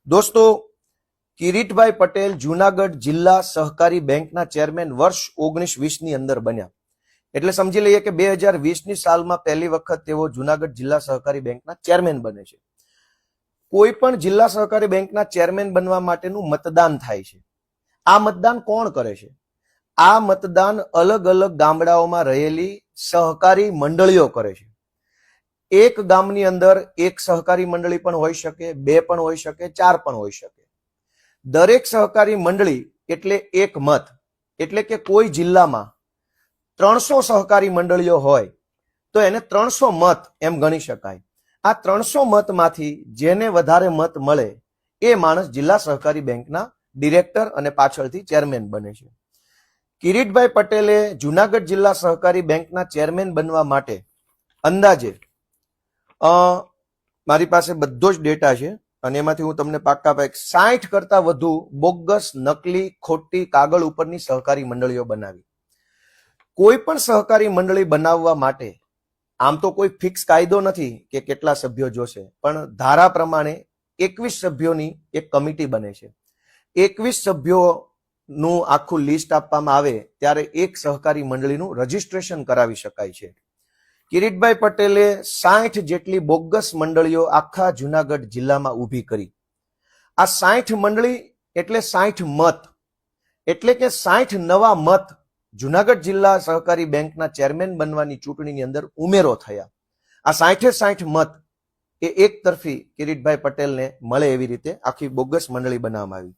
દોસ્તો, કિરીટભાઈ પટેલ જૂનાગઢ જિલ્લા સહકારી બેંકના ચેરમેન વર્ષ 19-20 ની અંદર બન્યા. એટલે સમજી લઈએ કે 2020 ની સાલમાં પહેલી વખત તેઓ જૂનાગઢ જિલ્લા સહકારી બેંકના ચેરમેન બને છે. કોઈ પણ જિલ્લા સહકારી બેંકના ચેરમેન બનવા માટેનું મતદાન થાય છે. આ મતદાન કોણ કરે છે? આ મતદાન અલગ અલગ ગામડાઓમાં રહેલી સહકારી મંડળીઓ કરે છે. એક ગામની અંદર એક સહકારી મંડળી પણ હોઈ શકે, બે પણ હોઈ શકે, ચાર પણ હોઈ શકે. દરેક સહકારી મંડળી એટલે એક મત. એટલે કે કોઈ જિલ્લામાં 300 સહકારી મંડળીઓ હોય તો એને 300 મત એમ ગણી શકાય. આ 300 મતમાંથી જેને વધારે મત મળે એ માણસ જિલ્લા સહકારી બેંકના ડિરેક્ટર અને પાછળથી ચેરમેન બને છે. કિરીટભાઈ પટેલે જૂનાગઢ જિલ્લા સહકારી બેંકના ચેરમેન બનવા માટે અંદાજે મારી પાસે બધો જ ડેટા છે અને એમાંથી હું તમને પાક્કા 60 કરતા વધુ બોગસ, નકલી, ખોટી કાગળ ઉપરની સહકારી મંડળીઓ બનાવી. કોઈ પણ સહકારી મંડળી બનાવવા માટે આમ તો કોઈ ફિક્સ કાયદો નથી કે કેટલા સભ્યો જોશે, પણ ધારા પ્રમાણે 21 સભ્યોની એક કમિટી બને છે. 21 સભ્યોનું આખું લિસ્ટ આપવામાં આવે ત્યારે એક સહકારી મંડળીનું રજીસ્ટ્રેશન કરાવી શકાય છે. કિરીટભાઈ પટેલે 60 જેટલી બોગસ મંડળીઓ આખા જૂનાગઢ જિલ્લામાં ઊભી કરી. આ 60 મંડળી એટલે 60 મત, એટલે કે 60 નવા મત જૂનાગઢ જિલ્લા સહકારી બેંકના ચેરમેન બનવાની ચૂંટણીની અંદર ઉમેરો થયા. આ 60 મત એ એક તરફી કિરીટભાઈ પટેલને મળે એવી રીતે આખી બોગસ મંડળી બનાવવામાં આવી.